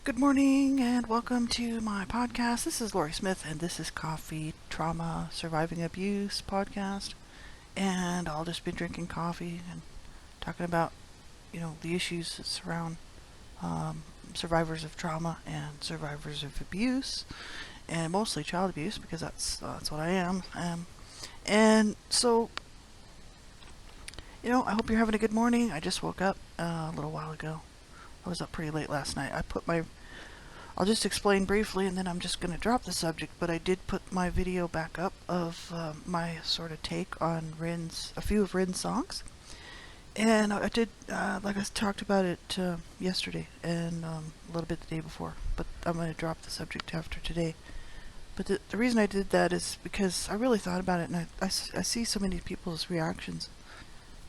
Good morning and welcome to my podcast. This is Lori Smith and this is Coffee Trauma Surviving Abuse podcast. And I'll just be drinking coffee and talking about, the issues that surround survivors of trauma and survivors of abuse, and mostly child abuse because that's what I am. And so, I hope you're having a good morning. I just woke up a little while ago. I was up pretty late last night. I'll just explain briefly and then I'm just going to drop the subject, but I did put my video back up of my sort of take on a few of Rin's songs. And I did, like I talked about it yesterday and a little bit the day before, but I'm going to drop the subject after today. But the reason I did that is because I really thought about it, and I see so many people's reactions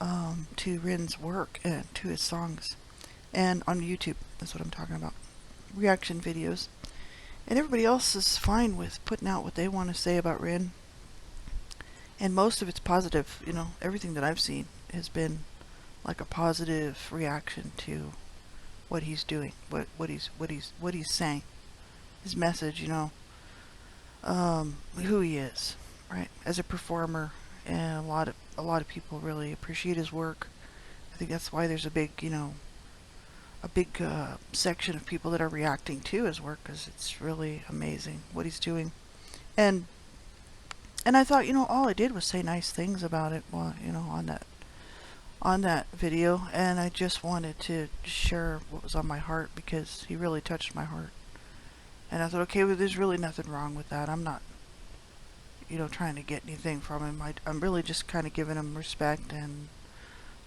to Rin's work and to his songs. And on YouTube, that's what I'm talking about. Reaction videos. And everybody else is fine with putting out what they want to say about Rin. And most of it's positive. Everything that I've seen has been like a positive reaction to what he's doing, what he's saying, his message. Who he is, right, as a performer. And a lot of people really appreciate his work. I think that's why there's a big section of people that are reacting to his work, because it's really amazing what he's doing. And I thought, all I did was say nice things about it, on that video, and I just wanted to share what was on my heart because he really touched my heart. And I thought, okay, well, there's really nothing wrong with that. I'm not, trying to get anything from him. I'm really just kind of giving him respect and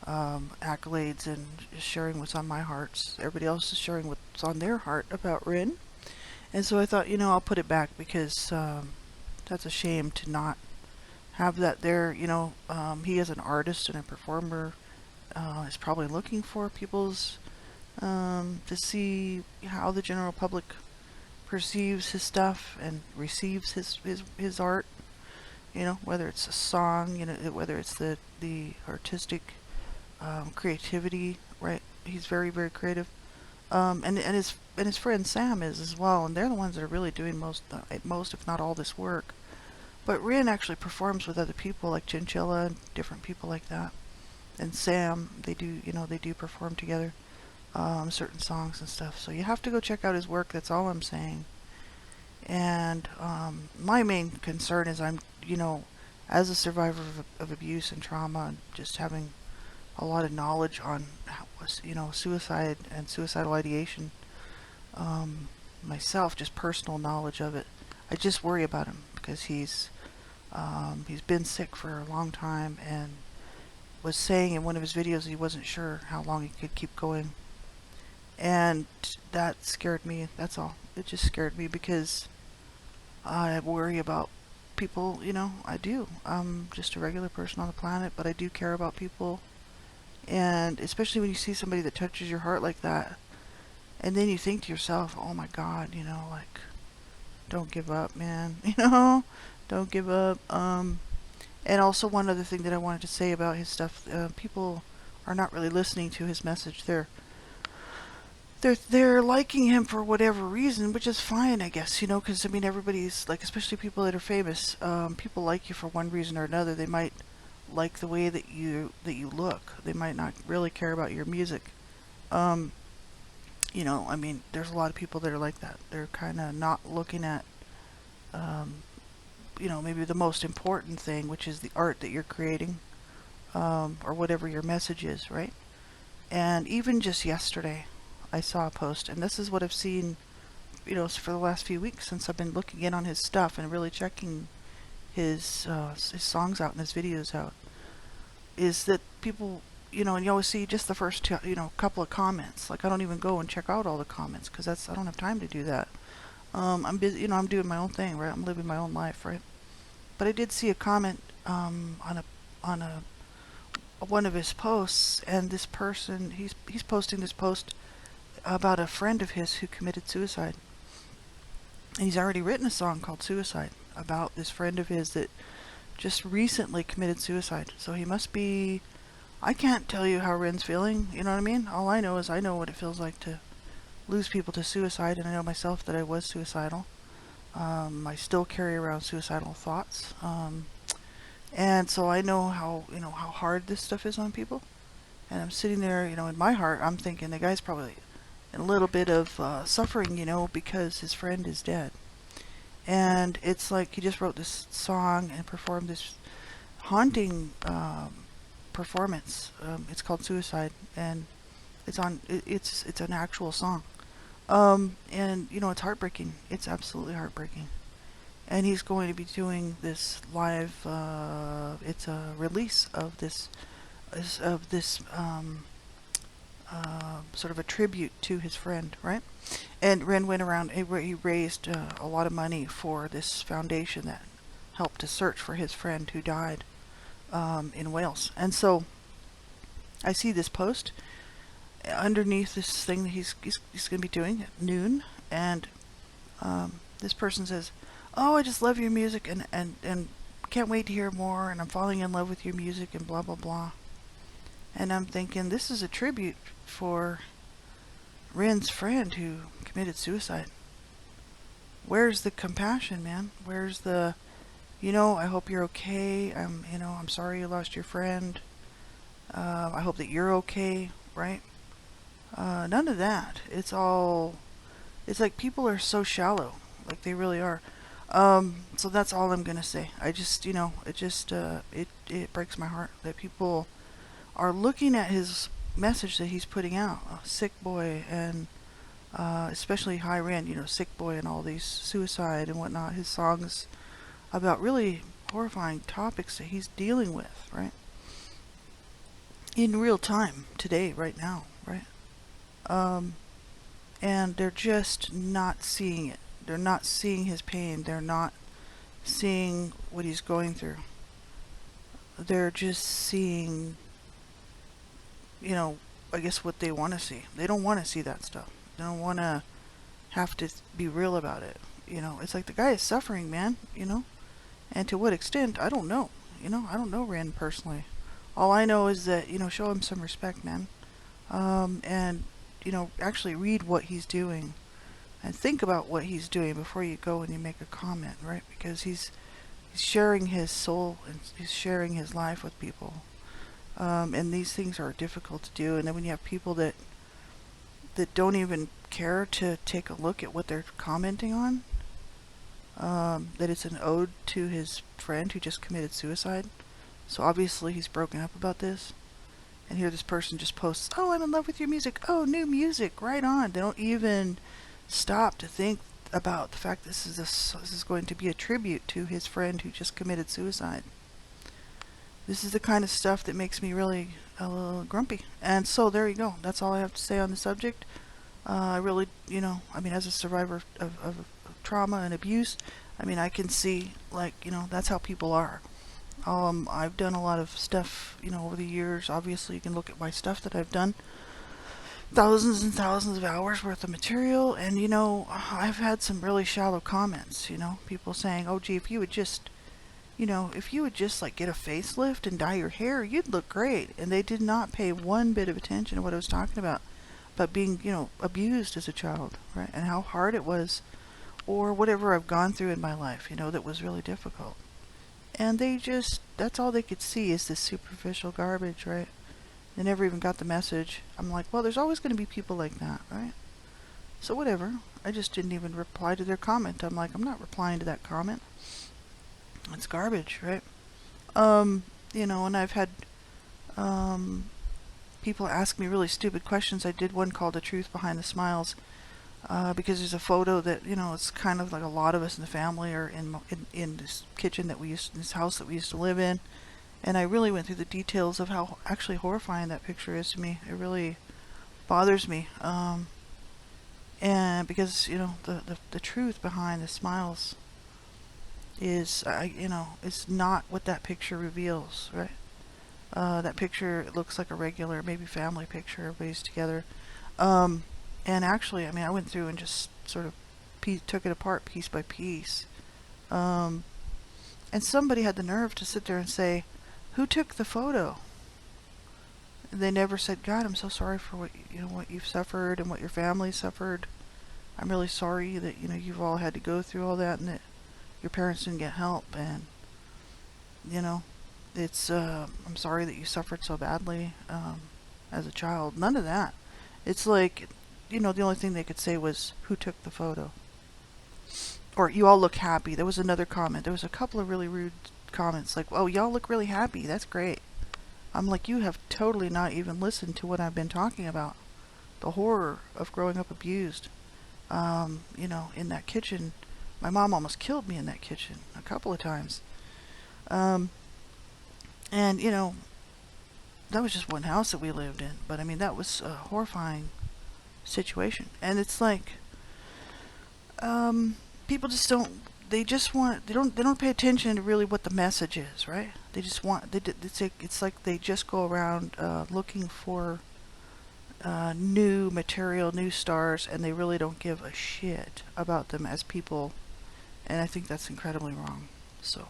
accolades and sharing what's on my heart. Everybody else is sharing what's on their heart about Rin. And so I thought, I'll put it back because that's a shame to not have that there. He is an artist and a performer, is probably looking for people's to see how the general public perceives his stuff and receives his art. Whether it's a song, whether it's the artistic creativity, right? He's very, very creative. And his friend Sam is as well, and they're the ones that are really doing most, if not all, this work. But Rin actually performs with other people like Chinchilla and different people like that. And Sam, they do perform together, certain songs and stuff. So you have to go check out his work. That's all I'm saying. And my main concern is as a survivor of abuse and trauma, and just having a lot of knowledge on suicide and suicidal ideation, myself, just personal knowledge of it. I just worry about him because he's been sick for a long time and was saying in one of his videos he wasn't sure how long he could keep going, and that scared me. That's all. It just scared me because I worry about people. I do. I'm just a regular person on the planet, but I do care about people. And especially when you see somebody that touches your heart like that, and then you think to yourself, oh my God, don't give up, man. Don't give up. And also one other thing that I wanted to say about his stuff, people are not really listening to his message. They're liking him for whatever reason, which is fine, I guess, because everybody's like, especially people that are famous, people like you for one reason or another. They might like the way that you look. They might not really care about your music. There's a lot of people that are like that. They're kind of not looking at, maybe the most important thing, which is the art that you're creating, or whatever your message is, right? And even just yesterday, I saw a post, and this is what I've seen, for the last few weeks since I've been looking in on his stuff and really checking his songs out and his videos out, is that people, and you always see just the first couple of comments. Like, I don't even go and check out all the comments because I don't have time to do that. I'm busy, I'm doing my own thing, right? I'm living my own life, right? But I did see a comment on one of his posts, and this person, he's posting this post about a friend of his who committed suicide. And he's already written a song called Suicide about this friend of his that just recently committed suicide. So he must be, I can't tell you how Rin's feeling, you know what I mean? All I know is I know what it feels like to lose people to suicide, and I know myself that I was suicidal. I still carry around suicidal thoughts. And so I know how, how hard this stuff is on people. And I'm sitting there, in my heart, I'm thinking the guy's probably in a little bit of suffering, because his friend is dead. And it's like he just wrote this song and performed this haunting performance. It's called Suicide, and it's an actual song. And it's heartbreaking. It's absolutely heartbreaking. And he's going to be doing this live. It's a release of this sort of a tribute to his friend, right? And Ren went around. He raised a lot of money for this foundation that helped to search for his friend who died in Wales. And so I see this post underneath this thing that he's going to be doing at noon, and this person says, "Oh, I just love your music and can't wait to hear more, and I'm falling in love with your music and blah blah blah." And I'm thinking, this is a tribute for Ren's friend who committed suicide. Where's the compassion, man? Where's the, I hope you're okay. I'm sorry you lost your friend. I hope that you're okay, right? None of that. It's like people are so shallow, like they really are. So that's all I'm gonna say. I just, it breaks my heart that people are looking at his message that he's putting out, Sick Boy, and especially High Ren, Sick Boy and all these suicide and whatnot, his songs about really horrifying topics that he's dealing with, right? In real time, today, right now, right? And they're just not seeing it. They're not seeing his pain. They're not seeing what he's going through. They're just seeing, I guess what they want to see. They don't want to see that stuff. They don't want to have to be real about it. It's like the guy is suffering, man, and to what extent, I don't know. I don't know Ren personally. All I know is that, show him some respect, man. And, actually read what he's doing and think about what he's doing before you go and you make a comment, right? Because he's sharing his soul and he's sharing his life with people. And these things are difficult to do. And then when you have people that don't even care to take a look at what they're commenting on, that it's an ode to his friend who just committed suicide. So obviously he's broken up about this. And here this person just posts, "Oh, I'm in love with your music. Oh, new music, right on." They don't even stop to think about the fact this is going to be a tribute to his friend who just committed suicide. This is the kind of stuff that makes me really a little grumpy. And so there you go. That's all I have to say on the subject. I really, as a survivor of trauma and abuse, I can see, that's how people are. I've done a lot of stuff, over the years. Obviously, you can look at my stuff that I've done. Thousands and thousands of hours worth of material. And, I've had some really shallow comments, people saying, "Oh, gee, if you would just, get a facelift and dye your hair, you'd look great." And they did not pay one bit of attention to what I was talking about being, abused as a child, right? And how hard it was, or whatever I've gone through in my life, that was really difficult. And that's all they could see is this superficial garbage, right? They never even got the message. I'm like, well, there's always going to be people like that, right? So whatever. I just didn't even reply to their comment. I'm like, I'm not replying to that comment. It's garbage, right? And I've had people ask me really stupid questions. I did one called "The Truth Behind the Smiles," because there's a photo that, it's kind of like a lot of us in the family are in this kitchen this house that we used to live in. And I really went through the details of how actually horrifying that picture is to me. It really bothers me. And because, the truth behind the smiles is, it's not what that picture reveals, right? That picture looks like a regular, maybe family picture. Everybody's together. And actually, I went through and just sort of took it apart piece by piece. And somebody had the nerve to sit there and say, "Who took the photo?" They never said, God, I'm so sorry for what you've suffered and what your family suffered. I'm really sorry that, you've all had to go through all that and that your parents didn't get help. And, you know, I'm sorry that you suffered so badly as a child. None of that. It's like, the only thing they could say was, who took the photo? Or, you all look happy. There was another comment. There was a couple of really rude comments like, oh, y'all look really happy. That's great. I'm like, you have totally not even listened to what I've been talking about. The horror of growing up abused. In that kitchen. My mom almost killed me in that kitchen a couple of times. And, that was just one house that we lived in. But, I mean, that was a horrifying situation. And it's like, people just don't, they don't pay attention to really what the message is, right? They just want, it's like they just go around looking for new material, new stars, and they really don't give a shit about them as people. And I think that's incredibly wrong. So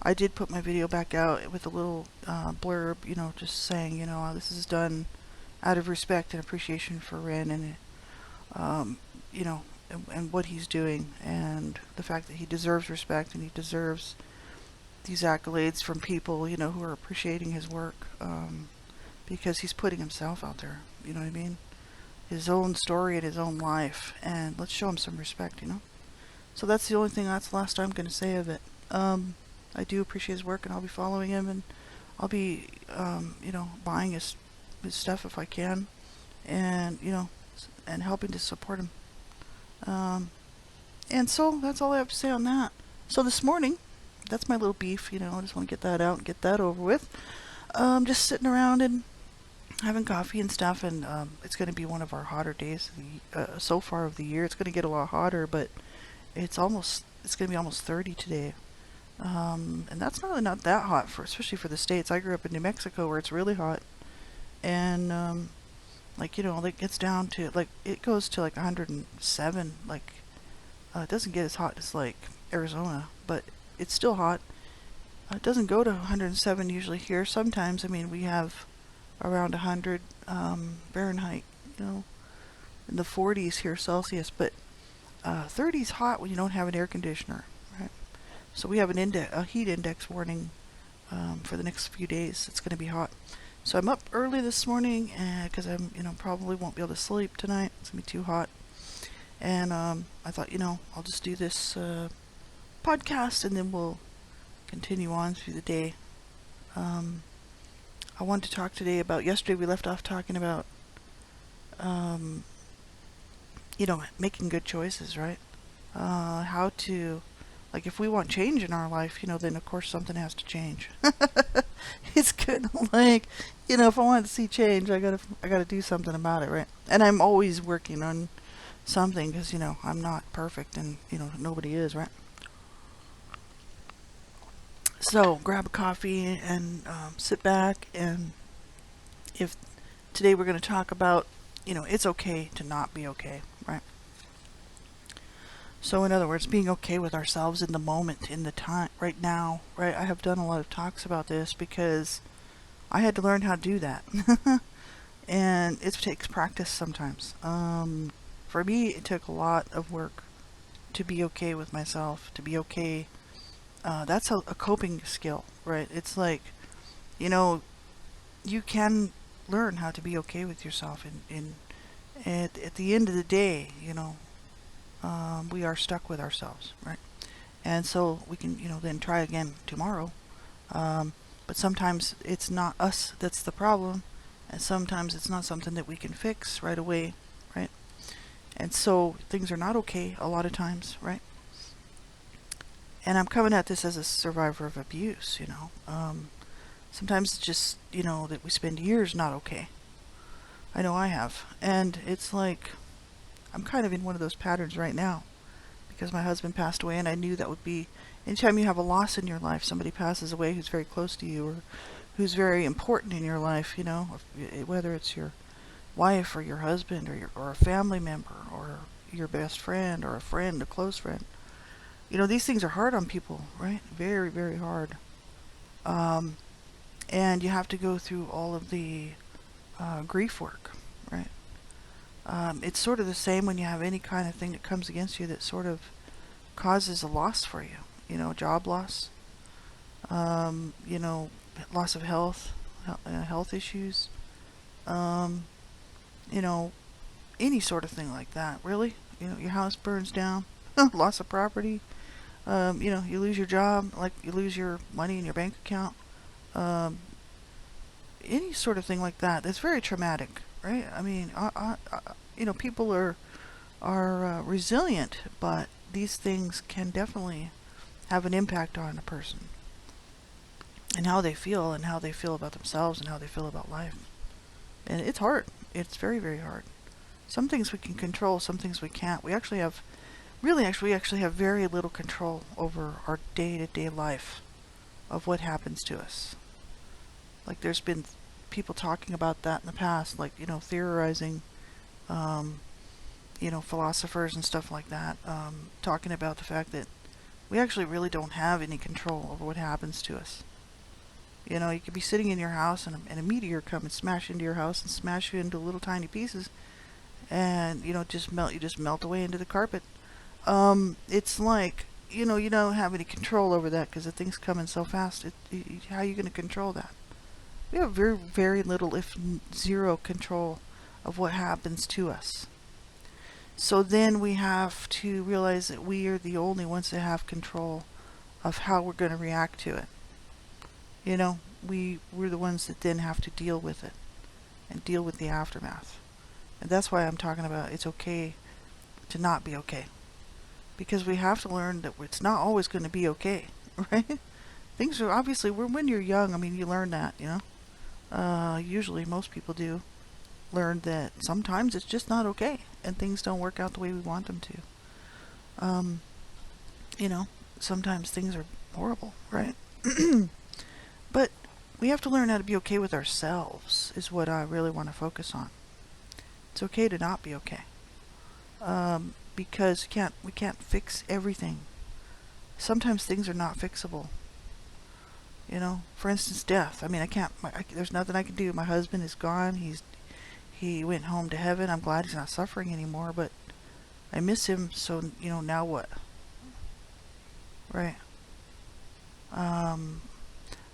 I did put my video back out with a little blurb, just saying, this is done out of respect and appreciation for Ren and, and what he's doing, and the fact that he deserves respect and he deserves these accolades from people, who are appreciating his work, because he's putting himself out there, you know what I mean? His own story and his own life, and let's show him some respect, So that's the last I'm going to say of it. I do appreciate his work, and I'll be following him, and I'll be, buying his stuff if I can, and, and helping to support him. And so that's all I have to say on that. So this morning, that's my little beef, I just want to get that out and get that over with. Just sitting around and having coffee and stuff, and it's going to be one of our hotter days so far of the year. It's going to get a lot hotter, but it's going to be almost 30 today. And that's really not that hot especially for the States. I grew up in New Mexico where it's really hot. And, it gets down to, it goes to 107, it doesn't get as hot as, Arizona, but it's still hot. It doesn't go to 107 usually here. Sometimes, we have around 100, Fahrenheit, in the 40s here Celsius, but 30 is hot when you don't have an air conditioner, right? So we have a heat index warning for the next few days. It's going to be hot. So I'm up early this morning because I'm, probably won't be able to sleep tonight. It's going to be too hot. And I thought, I'll just do this podcast and then we'll continue on through the day. I wanted to talk today about, yesterday we left off talking about, making good choices, right? How to, if we want change in our life, then of course something has to change. It's kind of if I want to see change, I gotta do something about it, right? And I'm always working on something because, I'm not perfect and, nobody is, right? So grab a coffee and sit back, and if today we're going to talk about, it's okay to not be okay, right? So in other words, being okay with ourselves in the moment, in the time, right now, right? I have done a lot of talks about this because I had to learn how to do that. And it takes practice sometimes. For me, it took a lot of work to be okay with myself, to be okay. That's a coping skill, right? It's you can learn how to be okay with yourself. And at the end of the day, we are stuck with ourselves, right? And so we can, then try again tomorrow. But sometimes it's not us that's the problem, and sometimes it's not something that we can fix right away, right? And so things are not okay a lot of times, right? And I'm coming at this as a survivor of abuse, Sometimes it's just, that we spend years not okay. I know I have. And it's I'm kind of in one of those patterns right now because my husband passed away, and I knew that would be, anytime you have a loss in your life, somebody passes away who's very close to you or who's very important in your life, whether it's your wife or your husband or a family member or your best friend or a friend, a close friend. These things are hard on people, right? Very, very hard. And you have to go through all of the grief work, right? It's sort of the same when you have any kind of thing that comes against you that sort of causes a loss for you. Job loss, you know, loss of health, health issues, um, you know, any sort of thing like that, really. Your house burns down, loss of property, you lose your job, like you lose your money in your bank account, um, any sort of thing like that. That's very traumatic, right? I mean, people are resilient, but these things can definitely have an impact on a person and how they feel about themselves and how they feel about life. And it's hard. It's very, very hard. Some things we can control, some things we can't. We actually have very little control over our day-to-day life of what happens to us. Like there's been people talking about that in the past, like, theorizing, philosophers and stuff like that, talking about the fact that we actually really don't have any control over what happens to us. You could be sitting in your house and a meteor come and smash into your house and smash you into little tiny pieces and, you just melt away into the carpet. It's like, you don't have any control over that because the thing's coming so fast. How are you going to control that? We have very, very little, if zero, control of what happens to us. So then we have to realize that we are the only ones that have control of how we're going to react to it. We're the ones that then have to deal with it and deal with the aftermath. And that's why I'm talking about it's okay to not be okay. Because we have to learn that it's not always going to be okay, right? Things are obviously, when you're young, I mean, you learn that, usually most people do learn that sometimes it's just not okay and things don't work out the way we want them to. Sometimes things are horrible, right? But we have to learn how to be okay with ourselves is what I really want to focus on. It's okay to not be okay. Because we can't fix everything. Sometimes things are not fixable. For instance, death. I mean, there's nothing I can do. My husband is gone. He went home to heaven. I'm glad he's not suffering anymore, but I miss him, so, now what? Right.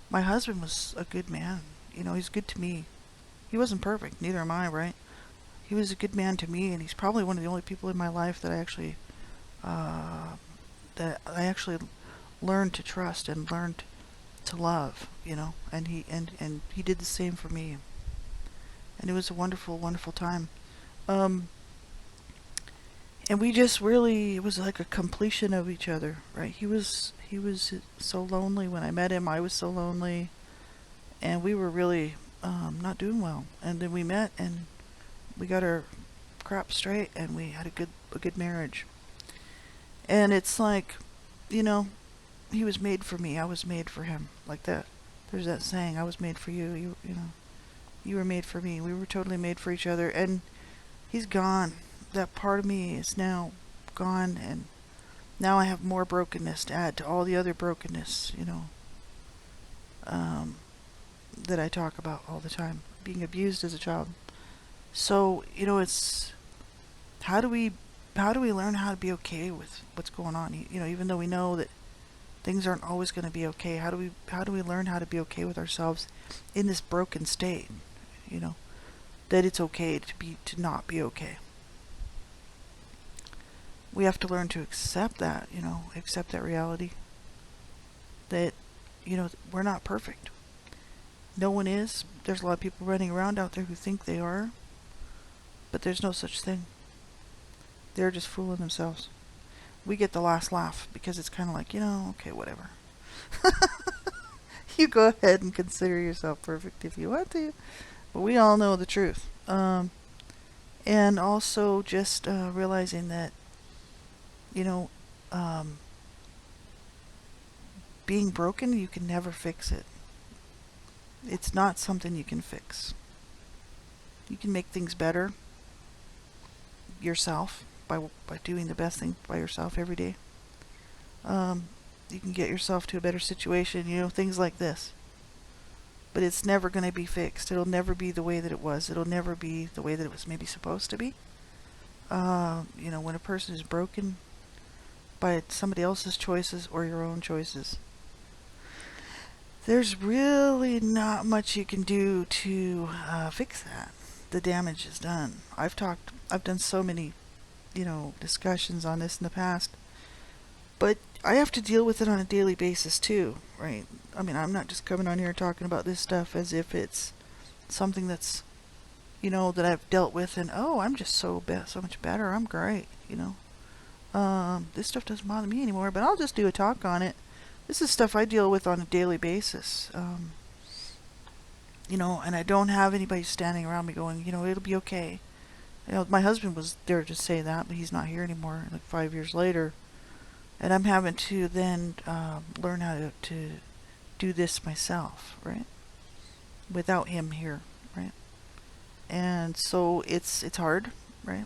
My husband was a good man. He's good to me. He wasn't perfect, neither am I, right? He was a good man to me, and he's probably one of the only people in my life that I actually learned to trust and learned to love, and he did the same for me. And it was a wonderful, wonderful time. And we just really, it was like a completion of each other, right? He was so lonely when I met him. I was so lonely, and we were really not doing well. And then we met, and we got our crap straight, and we had a good marriage. And it's like, he was made for me. I was made for him, like that. There's that saying, I was made for you. You were made for me. We were totally made for each other. And he's gone. That part of me is now gone, and now I have more brokenness to add to all the other brokenness, that I talk about all the time. Being abused as a child. So, it's how do we learn how to be okay with what's going on? Even though we know that things aren't always going to be okay, how do we learn how to be okay with ourselves in this broken state? That it's okay to not be okay. We have to learn to accept that, accept that reality. That, we're not perfect. No one is. There's a lot of people running around out there who think they are. But there's no such thing. They're just fooling themselves. We get the last laugh because it's kind of like, okay, whatever. You go ahead and consider yourself perfect if you want to. But we all know the truth. And also just realizing that, being broken, you can never fix it. It's not something you can fix. You can make things better yourself by doing the best thing by yourself every day. You can get yourself to a better situation, things like this. but it's never going to be fixed. It'll never be the way that it was. It'll never be the way that it was maybe supposed to be. When a person is broken by somebody else's choices or your own choices, there's really not much you can do to fix that. The damage is done. I've done so many, discussions on this in the past, but I have to deal with it on a daily basis too, right? I mean, I'm not just coming on here talking about this stuff as if it's something that's, that I've dealt with and, oh, I'm just so much better. I'm great, This stuff doesn't bother me anymore, but I'll just do a talk on it. This is stuff I deal with on a daily basis. And I don't have anybody standing around me going, it'll be okay. My husband was there to say that, but he's not here anymore, like 5 years later. And I'm having to then learn how to do this myself, right? Without him here, right? And so it's hard, right?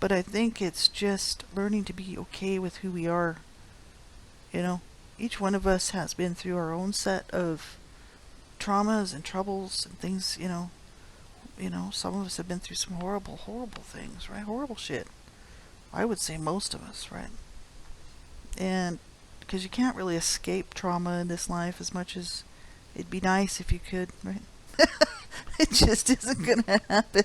But I think it's just learning to be okay with who we are. Each one of us has been through our own set of traumas and troubles and things, some of us have been through some horrible, horrible things, right? Horrible shit. I would say most of us, right? And because you can't really escape trauma in this life as much as it'd be nice if you could, right? It just isn't going to happen.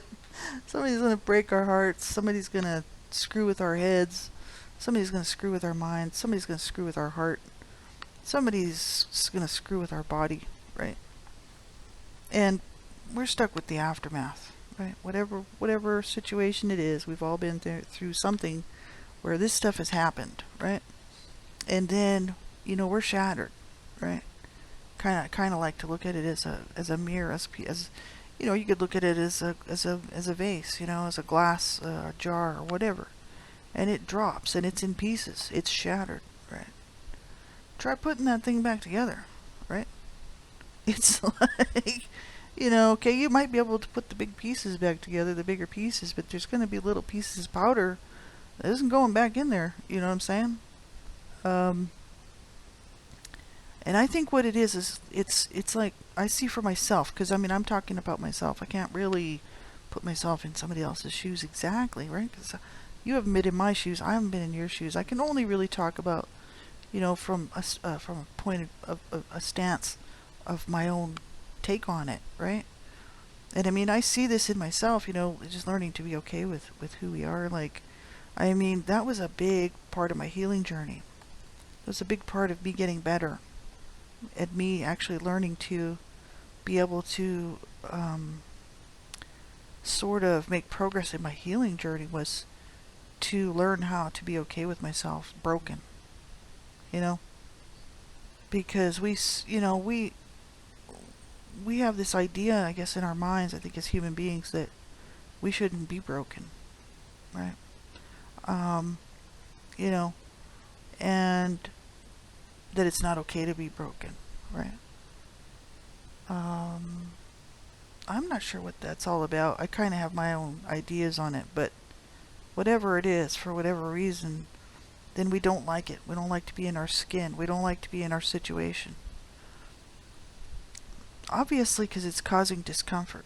Somebody's going to break our hearts. Somebody's going to screw with our heads. Somebody's going to screw with our minds. Somebody's going to screw with our heart. Somebody's going to screw with our body, right? And we're stuck with the aftermath, right? Whatever situation it is, we've all been through something where this stuff has happened, right? And then, we're shattered, right? Kind of like to look at it as a mirror, as you could look at it as a vase, as a glass jar or whatever, and it drops and it's in pieces. It's shattered, right? Try putting that thing back together, right? It's like, okay, you might be able to put the big pieces back together, the bigger pieces, but there's going to be little pieces of powder that isn't going back in there. You know what I'm saying? And I think what it is it's like I see for myself, because I'm talking about myself. I can't really put myself in somebody else's shoes exactly, right? Because you haven't been in my shoes, I haven't been in your shoes. I can only really talk about, from a point of a stance of my own take on it, right? And I see this in myself, just learning to be okay with who we are. Like, that was a big part of my healing journey. It was a big part of me getting better, and me actually learning to be able to sort of make progress in my healing journey, was to learn how to be okay with myself broken, because we have this idea, I guess, in our minds, I think, as human beings, that we shouldn't be broken, right? And that it's not okay to be broken, right? I'm not sure what that's all about. I kind of have my own ideas on it, but whatever it is, for whatever reason, then we don't like it. We don't like to be in our skin. We don't like to be in our situation. Obviously, because it's causing discomfort.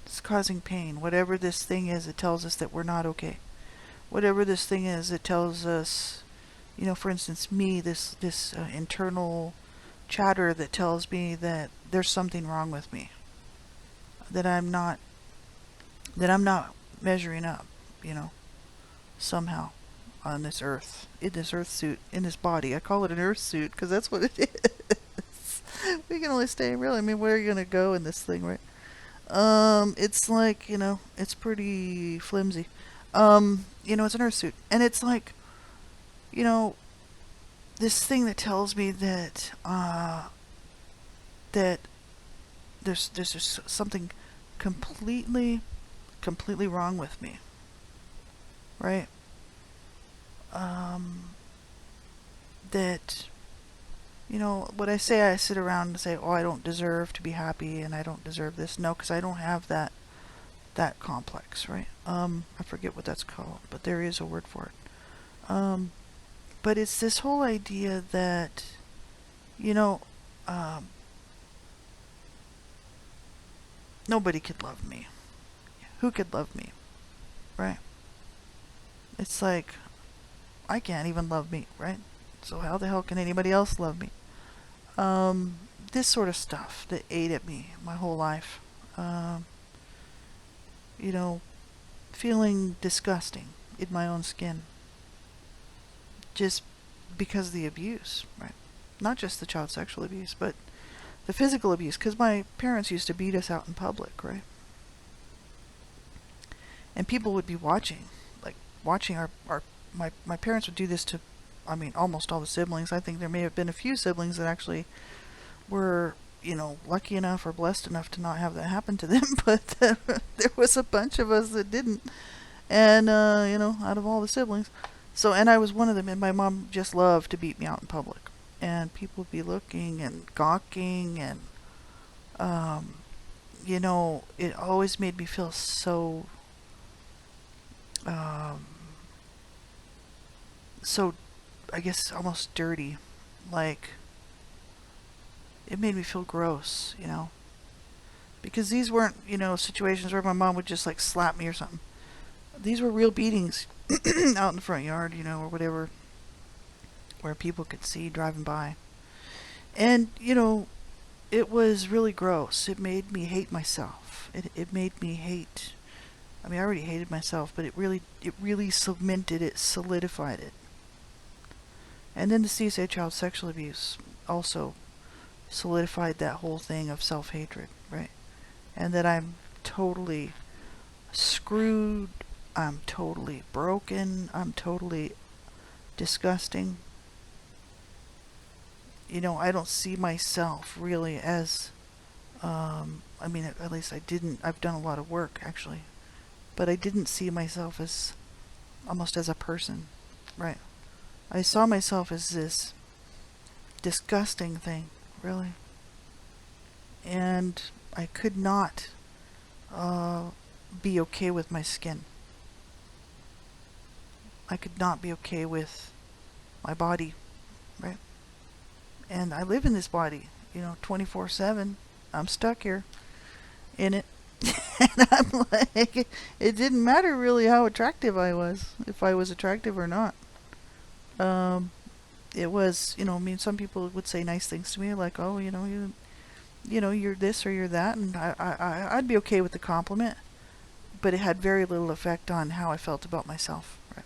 It's causing pain. Whatever this thing is, it tells us that we're not okay. Whatever this thing is, it tells us, for instance, me, this internal chatter that tells me that there's something wrong with me, that I'm not measuring up, somehow on this earth, in this earth suit, in this body. I call it an earth suit because that's what it is. We can only stay, really, where are you going to go in this thing, right? It's like, it's pretty flimsy. It's an earth suit, and it's like, this thing that tells me that that there's just something completely wrong with me, right? That, what I say, I sit around and say, oh, I don't deserve to be happy and I don't deserve this. No, because I don't have that complex, right? I forget what that's called, but there is a word for it. But it's this whole idea that, Nobody could love me. Who could love me, right? It's like, I can't even love me, right? So how the hell can anybody else love me? This sort of stuff that ate at me my whole life. Um, you know, feeling disgusting in my own skin. Just because of the abuse, right? Not just the child sexual abuse, but the physical abuse. Because my parents used to beat us out in public, right? And people would be watching, like watching my parents would do this to, I mean, almost all the siblings. I think there may have been a few siblings that actually were, lucky enough or blessed enough to not have that happen to them, but there was a bunch of us that didn't. And, out of all the siblings. So, and I was one of them, and my mom just loved to beat me out in public. And people would be looking and gawking, and, it always made me feel so, so, I guess, almost dirty. Like, it made me feel gross, Because these weren't, situations where my mom would just, like, slap me or something. These were real beatings out in the front yard, or whatever, where people could see driving by. And, it was really gross. It made me hate myself. It made me hate. I mean, I already hated myself, but it really cemented it, solidified it. And then the CSA child sexual abuse also solidified that whole thing of self-hatred, right? And that I'm totally screwed, I'm totally broken, I'm totally disgusting. I don't see myself really as, at least I didn't. I've done a lot of work, actually. But I didn't see myself as, almost as a person, right? I saw myself as this disgusting thing, really. And I could not be okay with my skin. I could not be okay with my body, right? And I live in this body, 24/7. I'm stuck here in it. And I'm like, it didn't matter really how attractive I was, if I was attractive or not. It was, some people would say nice things to me, like, oh, you're this or you're that, and I'd be okay with the compliment, but it had very little effect on how I felt about myself, right?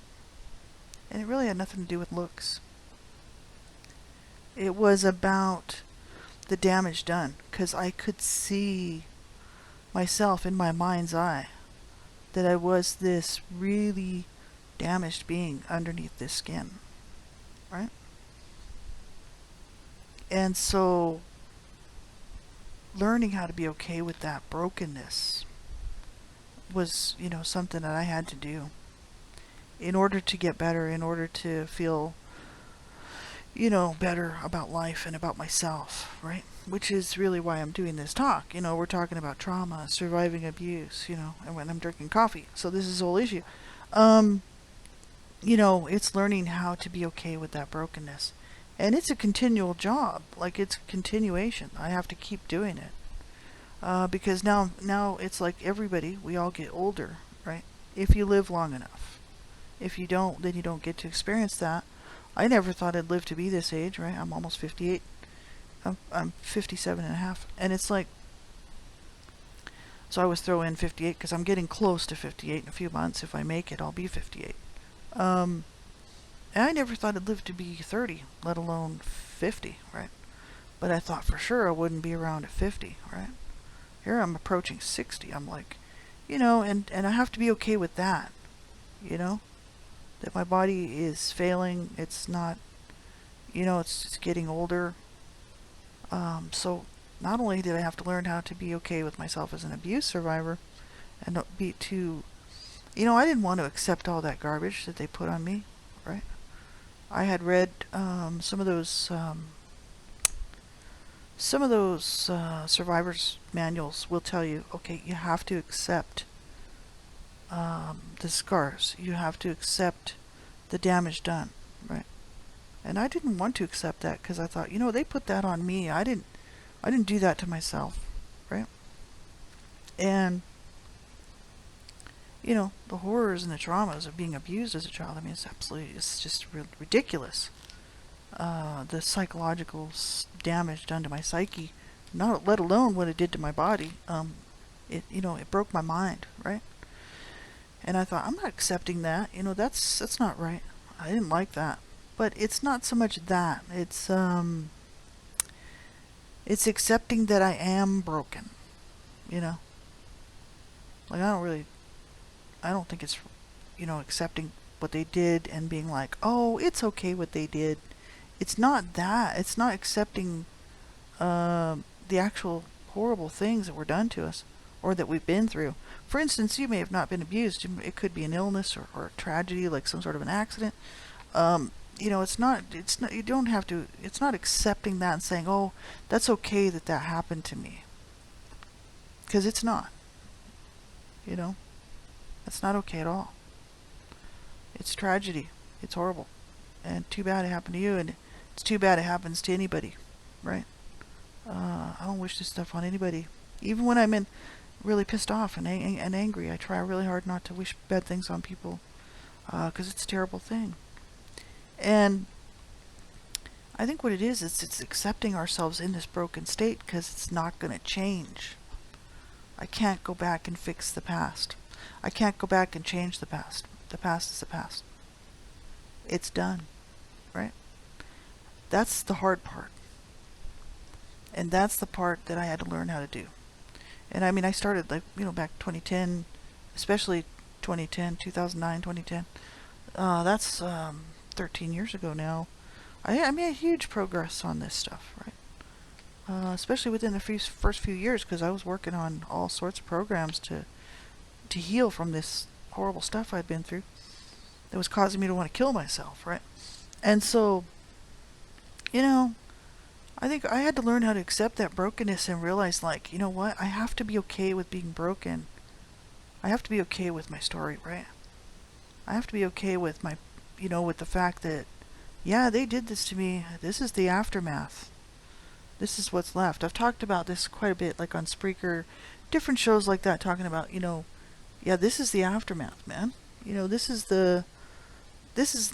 And it really had nothing to do with looks. It was about the damage done, because I could see myself in my mind's eye that I was this really damaged being underneath this skin, right? And so learning how to be okay with that brokenness was, something that I had to do in order to get better, in order to feel, better about life and about myself, right? Which is really why I'm doing this talk. We're talking about trauma, surviving abuse, and when I'm drinking coffee. So this is the whole issue. It's learning how to be okay with that brokenness. And it's a continual job. Like, it's a continuation. I have to keep doing it. Because now it's like everybody, we all get older, right? If you live long enough. If you don't, then you don't get to experience that. I never thought I'd live to be this age, right? I'm almost 58. I'm 57 and a half. And it's like, so I always throw in 58 because I'm getting close to 58 in a few months. If I make it, I'll be 58. And I never thought I'd live to be 30, let alone 50, right? But I thought for sure I wouldn't be around at 50, right? Here I'm approaching 60. I'm like, and I have to be okay with that, that my body is failing. It's not, it's getting older. So not only did I have to learn how to be okay with myself as an abuse survivor and not be too, I didn't want to accept all that garbage that they put on me, right? I had read some of those survivors' manuals will tell you, okay, you have to accept the scars. You have to accept the damage done, right? And I didn't want to accept that because I thought, they put that on me. I didn't do that to myself, right? And, you know, the horrors and the traumas of being abused as a child, I mean, it's just ridiculous. The psychological damage done to my psyche, not let alone what it did to my body. It broke my mind, right? And I thought, I'm not accepting that. That's not right. I didn't like that. But it's not so much that. It's accepting that I am broken. You know, like I don't think it's, accepting what they did and being like, oh, it's okay what they did. It's not that. It's not accepting the actual horrible things that were done to us or that we've been through. For instance, you may have not been abused. It could be an illness or a tragedy, like some sort of an accident. It's not, you don't have to, it's not accepting that and saying, oh, that's okay that happened to me. Because it's not. That's not okay at all. It's tragedy. It's horrible. And too bad it happened to you, and it's too bad it happens to anybody, right? I don't wish this stuff on anybody. Even when I'm really pissed off and angry, I try really hard not to wish bad things on people, because it's a terrible thing. And I think what it is it's accepting ourselves in this broken state, because it's not going to change. I can't go back and fix the past. I can't go back and change the past. The past is the past. It's done, right? That's the hard part. And that's the part that I had to learn how to do. And I mean, I started back 2010, especially 2009, 2010. That's 13 years ago now. I made huge progress on this stuff, right? Especially within the first few years, because I was working on all sorts of programs to heal from this horrible stuff I'd been through that was causing me to want to kill myself, right? And so, I think I had to learn how to accept that brokenness and realize, like, you know what? I have to be okay with being broken. I have to be okay with my story, right? I have to be okay with with the fact that, yeah, they did this to me. This is the aftermath. This is what's left. I've talked about this quite a bit, like on Spreaker, different shows like that, talking about, yeah, this is the aftermath, man. This is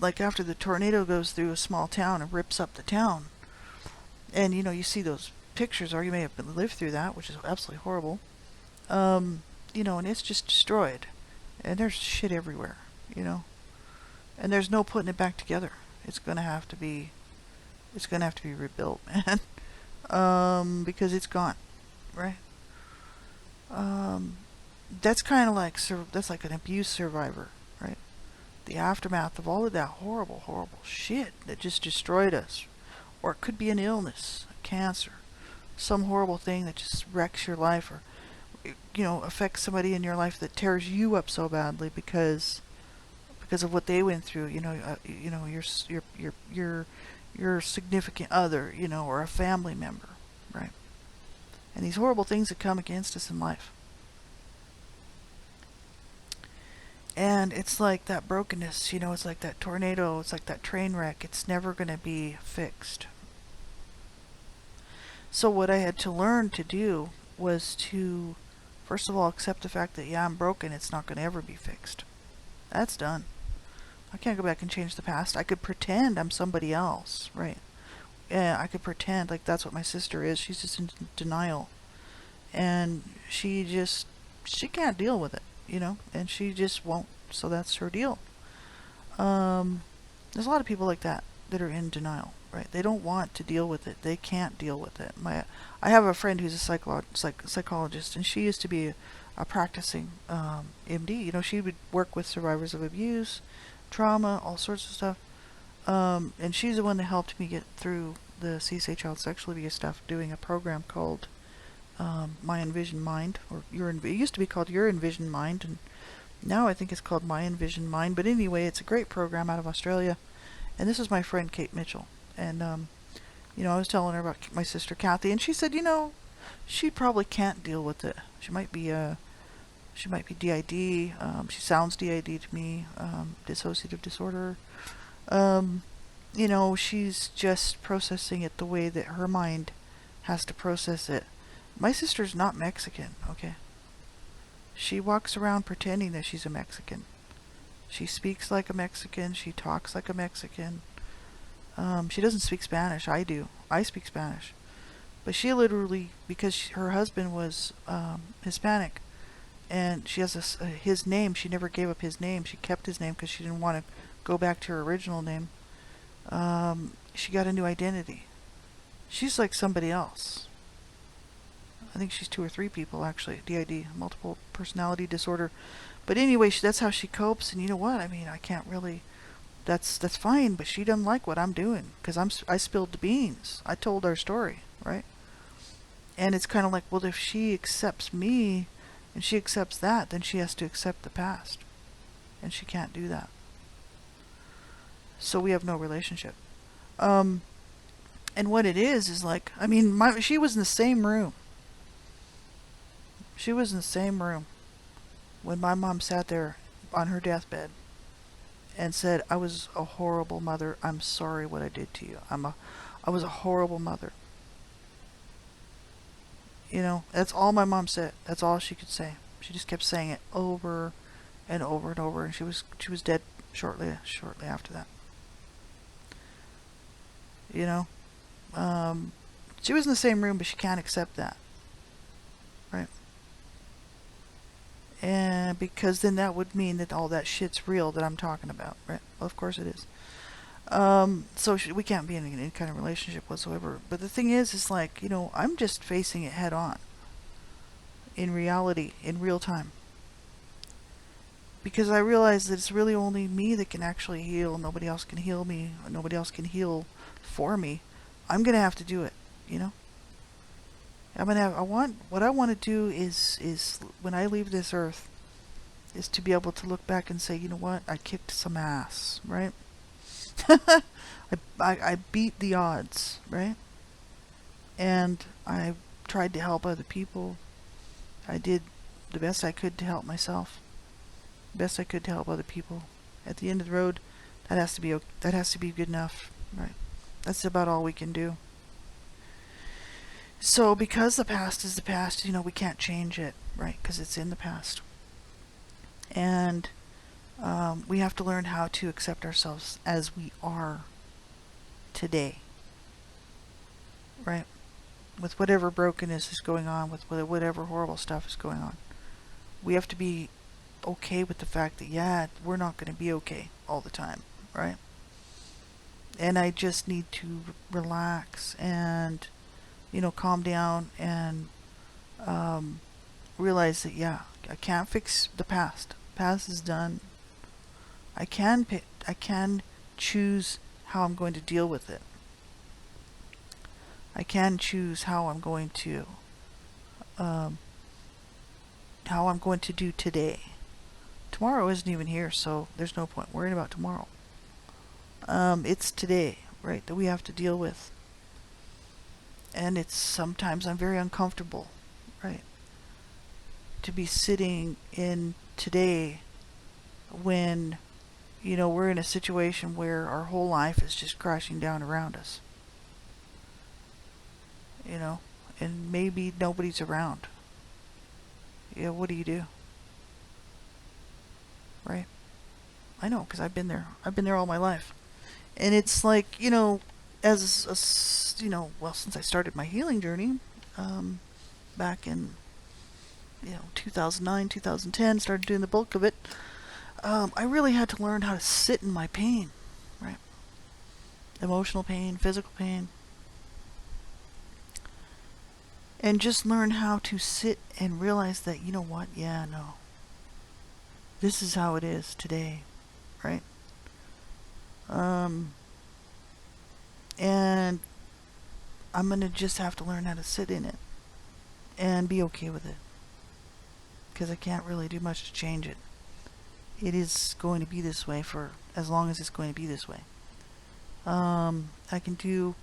like after the tornado goes through a small town and rips up the town. And, you see those pictures, or you may have lived through that, which is absolutely horrible. And it's just destroyed. And there's shit everywhere, And there's no putting it back together. It's going to have to be rebuilt, man. Because it's gone, right? That's kind of like, that's like an abuse survivor, right? The aftermath of all of that horrible, horrible shit that just destroyed us. Or it could be an illness, a cancer, some horrible thing that just wrecks your life, or affects somebody in your life that tears you up so badly because of what they went through. Your significant other, or a family member, right? And these horrible things that come against us in life. And it's like that brokenness, it's like that tornado, it's like that train wreck. It's never going to be fixed. So what I had to learn to do was to, first of all, accept the fact that, yeah, I'm broken. It's not going to ever be fixed. That's done. I can't go back and change the past. I could pretend I'm somebody else, right? Yeah, I could pretend like that's what my sister is. She's just in denial. And she can't deal with it, and she just won't. So that's her deal. There's a lot of people like that are in denial, right? They don't want to deal with it. They can't deal with it. I have a friend who's a psychologist, and she used to be a practicing MD. She would work with survivors of abuse, trauma, all sorts of stuff. And she's the one that helped me get through the CSA child sexual abuse stuff, doing a program called My Envisioned Mind, or it used to be called Your Envisioned Mind, and now I think it's called My Envisioned Mind. But anyway, it's a great program out of Australia. And this is my friend Kate Mitchell. And I was telling her about my sister Kathy, and she said, she probably can't deal with it. She might be DID. She sounds DID to me. Dissociative disorder. She's just processing it the way that her mind has to process it. My sister's not Mexican, okay? She walks around pretending that she's a Mexican. She speaks like a Mexican. She talks like a Mexican. She doesn't speak Spanish. I do. I speak Spanish. But she literally, because her husband was Hispanic, and she has his name. She never gave up his name. She kept his name because she didn't want to go back to her original name. She got a new identity. She's like somebody else. I think she's 2 or 3 people actually. DID, multiple personality disorder. But anyway, that's how she copes. And you know what? I mean, I can't really. That's fine. But she doesn't like what I'm doing because I spilled the beans. I told our story, right? And it's kind of like, well, if she accepts me and she accepts that, then she has to accept the past. And she can't do that. So we have no relationship. And what it is like, I mean, she was in the same room. She was in the same room when my mom sat there on her deathbed and said, I was a horrible mother. I'm sorry what I did to you. I was a horrible mother. You know, that's all my mom said. That's all she could say. She just kept saying it over and over and over, and she was dead shortly after that. You know, she was in the same room, but she can't accept that, right? And because then that would mean that all that shit's real that I'm talking about, right? Well, of course it is. So we can't be in any kind of relationship whatsoever. But the thing is like, you know, I'm just facing it head on. In reality, in real time. Because I realize that it's really only me that can actually heal. Nobody else can heal me. Nobody else can heal for me. I'm gonna have to do it, you know? What I want to do is when I leave this earth, is to be able to look back and say, you know what, I kicked some ass, right? I beat the odds, right? And I tried to help other people. I did the best I could to help myself. The best I could to help other people. At the end of the road, that has to be good enough, right? That's about all we can do. So because the past is the past, you know, we can't change it, right? Because it's in the past. And we have to learn how to accept ourselves as we are today, right? With whatever brokenness is going on, with whatever horrible stuff is going on. We have to be okay with the fact that, yeah, we're not going to be okay all the time, right? And I just need to relax and, you know, calm down and realize that, yeah, I can't fix the past. The past is done. I can choose how I'm going to deal with it. I can choose how I'm going to do today. Tomorrow isn't even here, so there's no point worrying about tomorrow. It's today, right, that we have to deal with. And sometimes I'm very uncomfortable, right, to be sitting in today when, you know, we're in a situation where our whole life is just crashing down around us. You know, and maybe nobody's around. Yeah, what do you do? Right? I know, because I've been there. I've been there all my life. And it's like, you know, since I started my healing journey, back in, 2009, 2010, started doing the bulk of it, I really had to learn how to sit in my pain, right? Emotional pain, physical pain. And just learn how to sit and realize that, you know what, yeah, no. This is how it is today, right? And I'm going to just have to learn how to sit in it and be okay with it. Because I can't really do much to change it. It is going to be this way for as long as it's going to be this way. I can do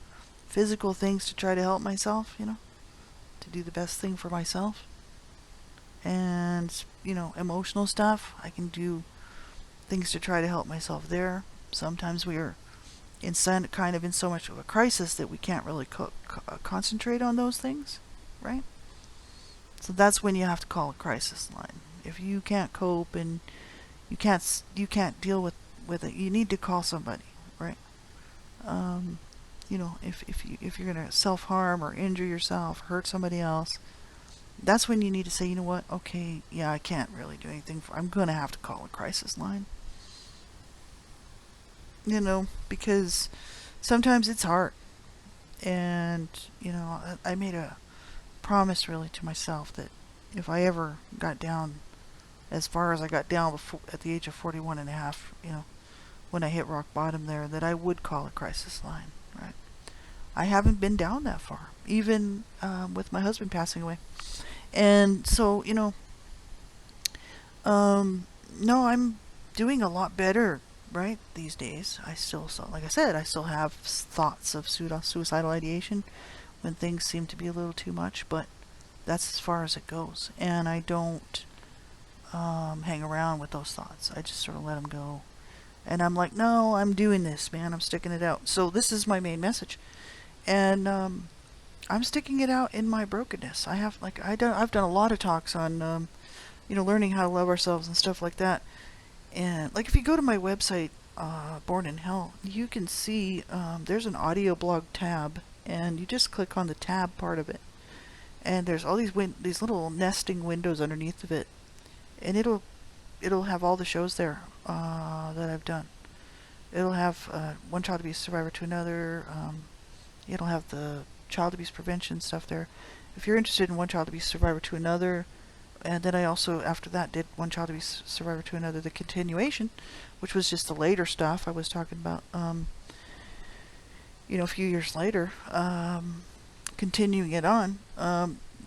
physical things to try to help myself, to do the best thing for myself. And, emotional stuff, I can do things to try to help myself there. Sometimes we are in so much of a crisis that we can't really concentrate on those things, right? So that's when you have to call a crisis line. If you can't cope and you can't deal with it, you need to call somebody, right? Um, if you're gonna self harm or injure yourself, hurt somebody else, that's when you need to say, you know what? Okay, yeah, I can't really do anything I'm gonna have to call a crisis line. Because sometimes it's hard, and I made a promise really to myself that if I ever got down as far as I got down before, at the age of 41 and a half, when I hit rock bottom there, that I would call a crisis line, right? I haven't been down that far, even with my husband passing away. And so, no, I'm doing a lot better, right, these days. I still, like I said, I still have thoughts of suicidal ideation when things seem to be a little too much, but that's as far as it goes. And I don't hang around with those thoughts. I just sort of let them go. And I'm like, no, I'm doing this, man. I'm sticking it out. So this is my main message. And I'm sticking it out in my brokenness. I've done a lot of talks on, learning how to love ourselves and stuff like that. And like if you go to my website, Born in Hell, you can see there's an audio blog tab, and you just click on the tab part of it, and there's all these little nesting windows underneath of it, and it'll have all the shows there that I've done. It'll have One Child Abuse Survivor to Another. It'll have the child abuse prevention stuff there. If you're interested in One Child Abuse Survivor to Another, and then I also, after that, did One Child Abuse Survivor to Another, the continuation, which was just the later stuff I was talking about, a few years later, continuing it on.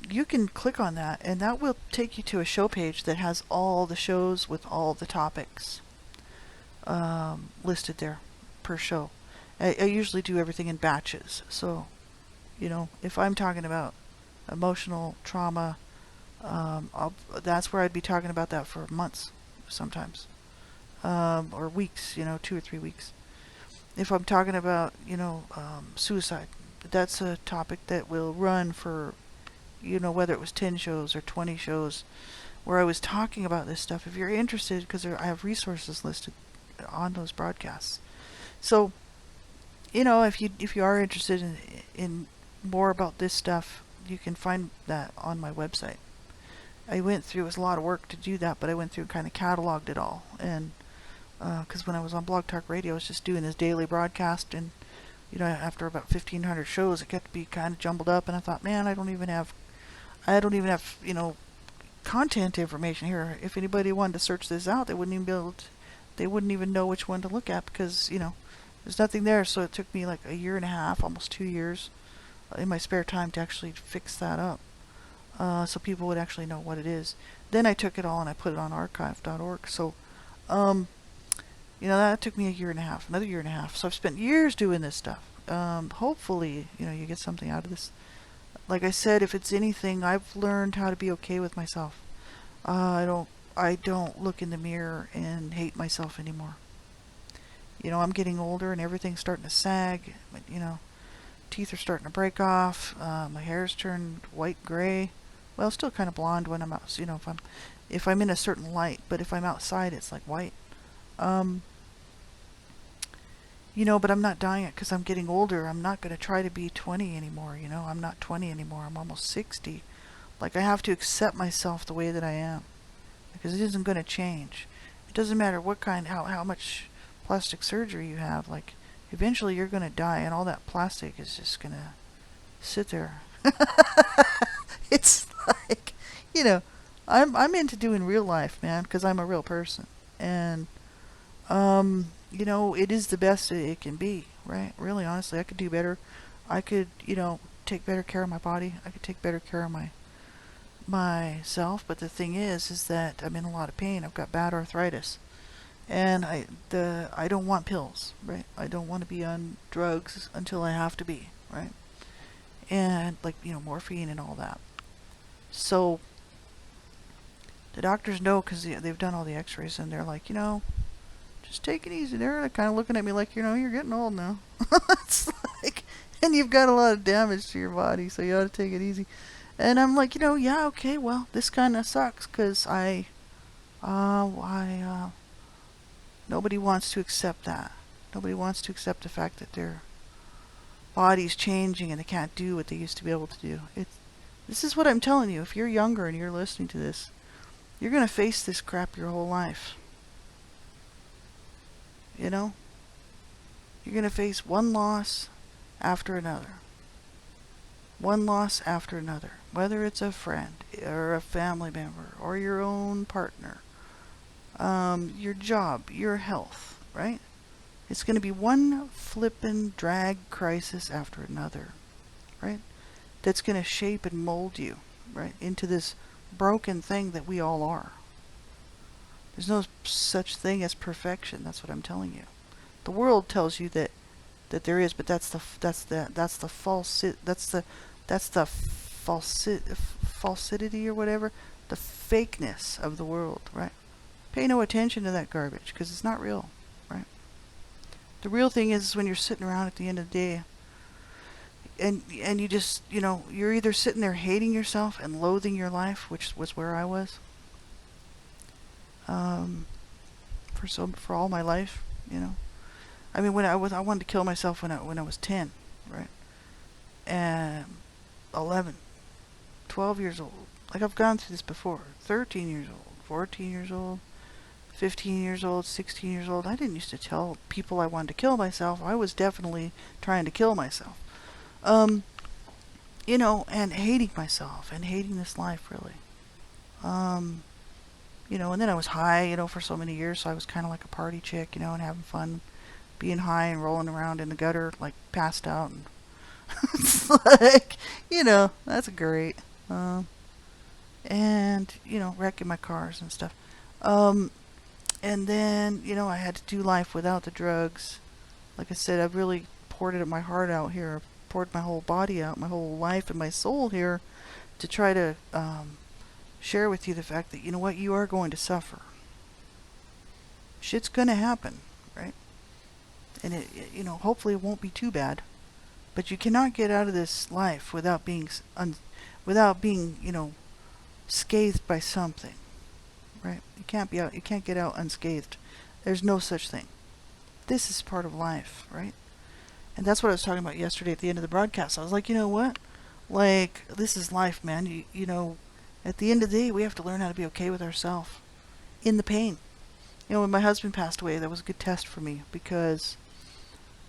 You can click on that, and that will take you to a show page that has all the shows with all the topics listed there per show. I usually do everything in batches. So, if I'm talking about emotional trauma, that's where I'd be talking about that for months sometimes, or weeks, 2 or 3 weeks. If I'm talking about, suicide, that's a topic that will run for, whether it was 10 shows or 20 shows where I was talking about this stuff. If you're interested, because I have resources listed on those broadcasts. So, if you are interested in more about this stuff, you can find that on my website. I went through, it was a lot of work to do that, but I went through and kind of cataloged it all. And because when I was on Blog Talk Radio, I was just doing this daily broadcast, and after about 1,500 shows, it got to be kind of jumbled up, and I thought, man, I don't even have content information here. If anybody wanted to search this out, they wouldn't even know which one to look at, because there's nothing there. So it took me like a year and a half, almost 2 years, in my spare time to actually fix that up, so people would actually know what it is. Then I took it all and I put it on archive.org. So, that took me another year and a half. So I've spent years doing this stuff. Hopefully, you get something out of this. Like I said, if it's anything, I've learned how to be okay with myself. I don't look in the mirror and hate myself anymore. I'm getting older and everything's starting to sag. Teeth are starting to break off. My hair's turned white gray. Well, still kind of blonde when I'm out. If I'm in a certain light, but if I'm outside, it's like white. But I'm not dying it because I'm getting older. I'm not going to try to be 20 anymore. I'm not 20 anymore. I'm almost 60. Like, I have to accept myself the way that I am, because it isn't going to change. It doesn't matter what kind, how much plastic surgery you have. Like, eventually you're going to die, and all that plastic is just going to sit there. It's like, I'm into doing real life, man, because I'm a real person. And, it is the best it can be, right? Really, honestly, I could do better. I could, take better care of my body. I could take better care of myself. But the thing is that I'm in a lot of pain. I've got bad arthritis. And I don't want pills, right? I don't want to be on drugs until I have to be, right? And morphine and all that. So the doctors know, because they've done all the x-rays, and they're like, just take it easy. They're kind of looking at me like, you're getting old now. It's like, and you've got a lot of damage to your body, so you ought to take it easy. And I'm like, yeah, okay, well, this kind of sucks, because I Nobody wants to accept that. Nobody wants to accept the fact that their body's changing and they can't do what they used to be able to do. This is what I'm telling you. If you're younger and you're listening to this, you're going to face this crap your whole life. You know? You're going to face one loss after another. One loss after another. Whether it's a friend or a family member or your own partner. Your job, your health, right? It's going to be one flippin' drag crisis after another, right? That's going to shape and mold you, right, into this broken thing that we all are. There's no such thing as perfection. That's what I'm telling you. The world tells you that there is, but that's the falsity or whatever, the fakeness of the world, right? Pay no attention to that garbage because it's not real, right? The real thing is when you're sitting around at the end of the day and you just, you're either sitting there hating yourself and loathing your life, which was where I was for all my life, I mean, I wanted to kill myself when I was 10, right? And 11, 12 years old. Like I've gone through this before. 13 years old, 14 years old, 15 years old, 16 years old. I didn't used to tell people I wanted to kill myself. I was definitely trying to kill myself. And hating myself and hating this life, really. And then I was high, for so many years, so I was kind of like a party chick, and having fun, being high and rolling around in the gutter, like passed out, and it's like, that's great. And, wrecking my cars and stuff. And then, I had to do life without the drugs. Like I said, I've really poured my heart out here. I've poured my whole body out, my whole life and my soul here to try to share with you the fact that, you are going to suffer. Shit's going to happen, right? And hopefully it won't be too bad. But you cannot get out of this life without being, scathed by something. Right? You can't get out unscathed. There's no such thing. This is part of life, right? And that's what I was talking about yesterday at the end of the broadcast. I was like, you know what? Like, this is life, man. At the end of the day, we have to learn how to be okay with ourselves in the pain. When my husband passed away, that was a good test for me because,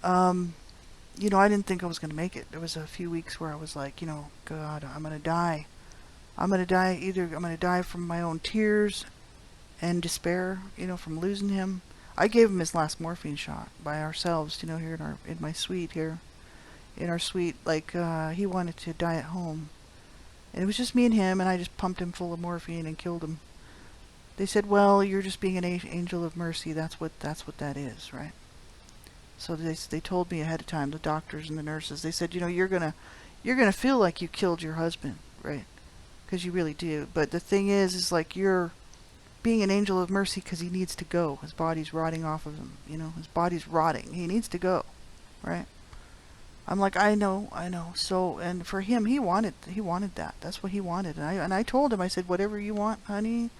I didn't think I was going to make it. There was a few weeks where I was like, God, I'm going to die. I'm going to die. Either I'm going to die from my own tears and despair, from losing him. I gave him his last morphine shot by ourselves, here in my suite here. In our suite, like, he wanted to die at home. And it was just me and him, and I just pumped him full of morphine and killed him. They said, well, you're just being an angel of mercy. That's what that is, right? So they told me ahead of time, the doctors and the nurses, they said, you're gonna feel like you killed your husband, right? Because you really do. But the thing is like you're being an angel of mercy because he needs to go. His body's rotting off of him. His body's rotting. He needs to go, right? I'm like, I know. So, and for him, he wanted that. That's what he wanted. And I told him, I said, whatever you want, honey,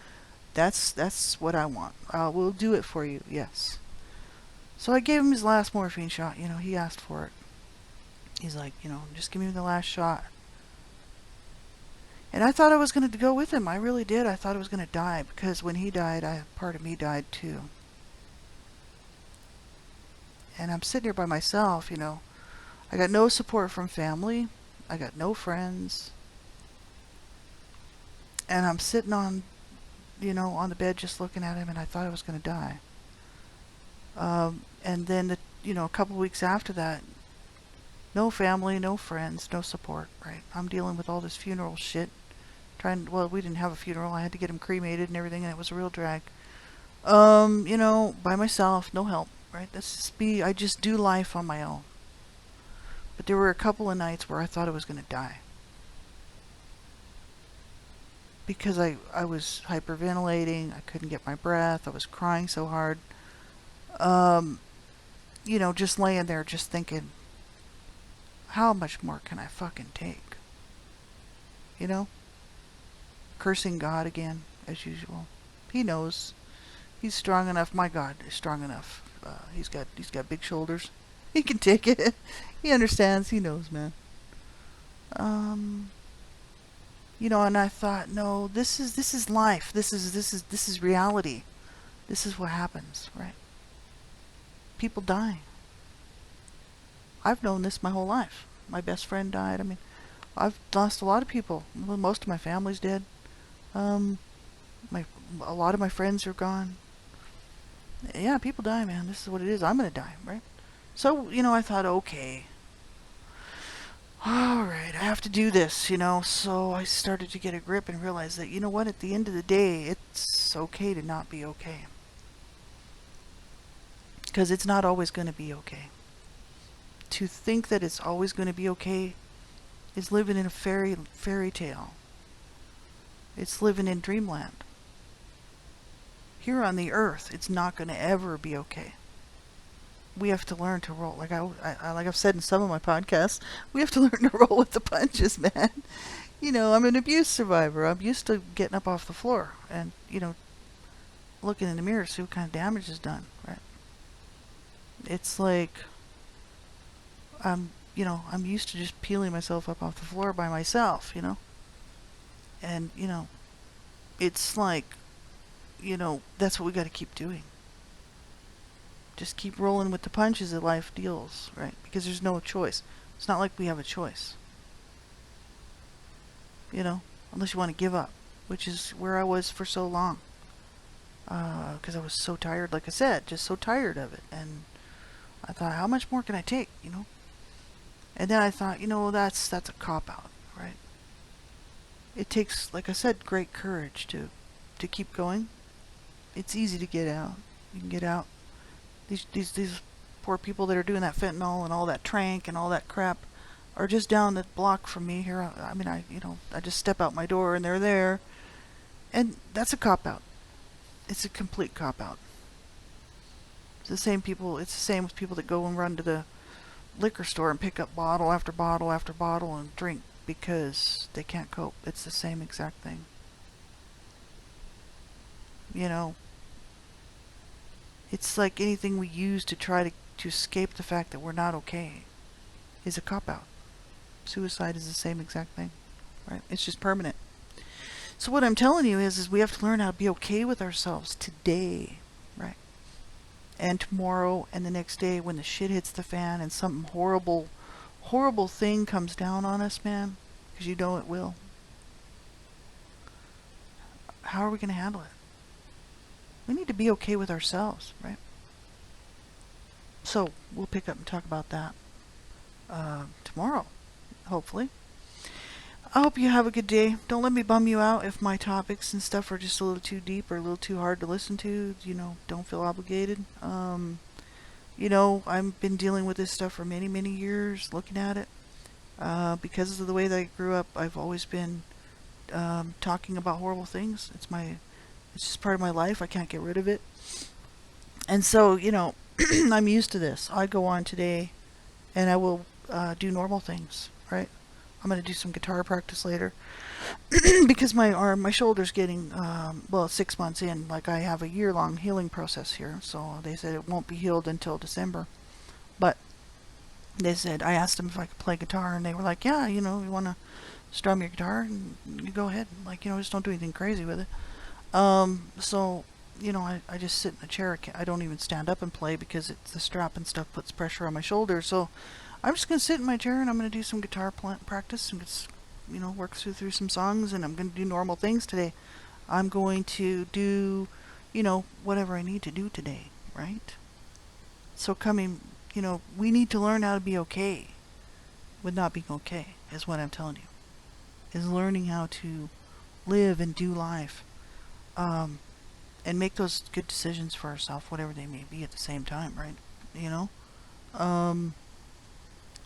that's what I want. We'll do it for you. Yes. So I gave him his last morphine shot. He asked for it. He's like, just give me the last shot. And I thought I was going to go with him. I really did. I thought I was going to die because when he died, part of me died too. And I'm sitting here by myself, I got no support from family. I got no friends. And I'm sitting on the bed just looking at him, and I thought I was going to die. And then, a couple weeks after that, no family, no friends, no support, right? I'm dealing with all this funeral shit. We didn't have a funeral. I had to get him cremated and everything, and it was a real drag. By myself, no help, right? I just do life on my own. But there were a couple of nights where I thought I was going to die. Because I was hyperventilating, I couldn't get my breath, I was crying so hard. Just laying there just thinking, how much more can I fucking take? Cursing God again, as usual. He knows. He's strong enough. My God, he's strong enough. He's got big shoulders. He can take it. He understands. He knows, man. Um, and I thought, no, this is life. This is reality. This is what happens, right? People die. I've known this my whole life. My best friend died. I mean, I've lost a lot of people. Well, most of my family's dead. Um, my a lot of my friends are gone. Yeah, people die, man. This is what it is. I'm gonna die, right? So, I thought, okay, all right, I have to do this. So I started to get a grip and realize that, what, at the end of the day, it's okay to not be okay. Because it's not always going to be okay. To think that it's always going to be okay is living in a fairy tale. It's living in dreamland. Here on the earth, it's not going to ever be okay. We have to learn to roll. Like I've said in some of my podcasts, we have to learn to roll with the punches, man. I'm an abuse survivor. I'm used to getting up off the floor and, looking in the mirror, see what kind of damage is done, right? It's like I'm used to just peeling myself up off the floor by myself, And, it's like, that's what we got to keep doing. Just keep rolling with the punches that life deals, right? Because there's no choice. It's not like we have a choice. Unless you want to give up, which is where I was for so long. Because I was so tired, like I said, just so tired of it. And I thought, how much more can I take, And then I thought, that's a cop-out, right? It takes, like I said, great courage to keep going. It's easy to get out. You can get out. These poor people that are doing that fentanyl and all that trank and all that crap are just down the block from me here. I just step out my door and they're there. And that's a cop-out. It's a complete cop-out. It's the same with people that go and run to the liquor store and pick up bottle after bottle after bottle and drink because they can't cope. It's the same exact thing. It's like anything we use to try to escape the fact that we're not okay is a cop-out. Suicide is the same exact thing, right? It's just permanent. So what I'm telling you is we have to learn how to be okay with ourselves today, right? And tomorrow and the next day when the shit hits the fan and something horrible thing comes down on us, man, because it will. How are we going to handle it? We need to be okay with ourselves, right? So we'll pick up and talk about that tomorrow, hopefully. I hope you have a good day. Don't let me bum you out if my topics and stuff are just a little too deep or a little too hard to listen to. Don't feel obligated. I've been dealing with this stuff for many, many years, looking at it. Because of the way that I grew up, I've always been talking about horrible things. It's just part of my life. I can't get rid of it. And so, I'm used to this. I go on today and I will do normal things, right? I'm going to do some guitar practice later because my shoulder's getting, 6 months in. Like I have a year-long healing process here. So they said it won't be healed until December. But they said, I asked them if I could play guitar and they were like, yeah, you want to strum your guitar and you go ahead. Like, just don't do anything crazy with it. So, I just sit in the chair. I don't even stand up and play because the strap and stuff puts pressure on my shoulder. So I'm just going to sit in my chair and I'm going to do some guitar practice and just, work through some songs, and I'm going to do normal things today. I'm going to do, whatever I need to do today, right? So we need to learn how to be okay with not being okay, is what I'm telling you. Is learning how to live and do life. And make those good decisions for ourselves, whatever they may be at the same time, right?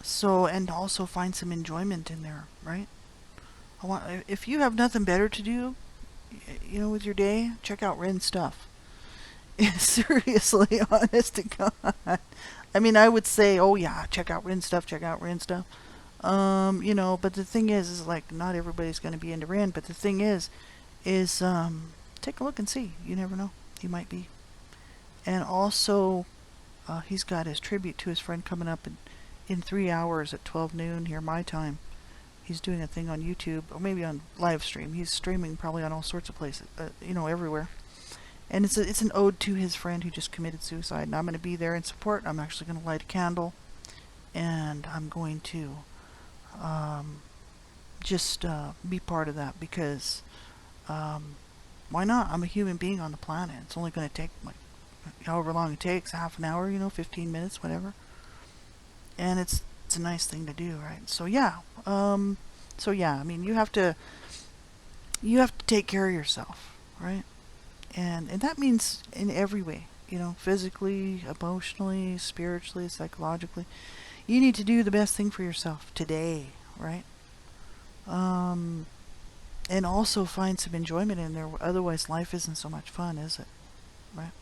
So, and also find some enjoyment in there, right? If you have nothing better to do, with your day, check out Ren stuff. Seriously, honest to God. I mean, I would say, oh yeah, check out Ren stuff. But the thing is like, not everybody's going to be into Ren, but the thing is, take a look and see. You never know. He might be. And also, he's got his tribute to his friend coming up in 3 hours at 12 noon here my time. He's doing a thing on YouTube, or maybe on live stream. He's streaming probably on all sorts of places, everywhere. And it's an ode to his friend who just committed suicide. And I'm going to be there in support. I'm actually going to light a candle, and I'm going to just be part of that because why not? I'm a human being on the planet. It's only going to take like however long it takes, half an hour, 15 minutes, whatever. And it's a nice thing to do, right? So yeah, I mean, you have to take care of yourself, right? And that means in every way, physically, emotionally, spiritually, psychologically. You need to do the best thing for yourself today, right? And also find some enjoyment in there. Otherwise, life isn't so much fun, is it? Right?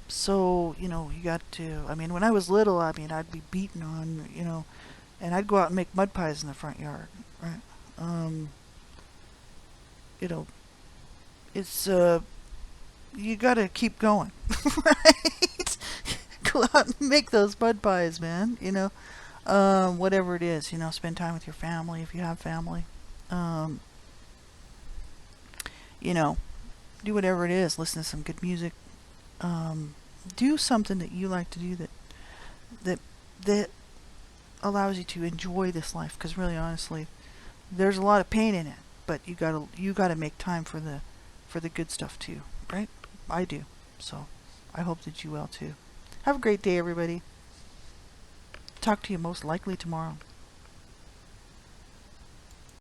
So, you got to, I mean, when I was little, I'd be beaten on, and I'd go out and make mud pies in the front yard, right? It's, you gotta keep going, right? Go out and make those mud pies, man, whatever it is, spend time with your family if you have family. Do whatever it is, listen to some good music, do something that you like to do that allows you to enjoy this life, because really honestly there's a lot of pain in it, but you gotta make time for the good stuff too, right? I do. So I hope that you will too. Have a great day, everybody. Talk to you most likely tomorrow.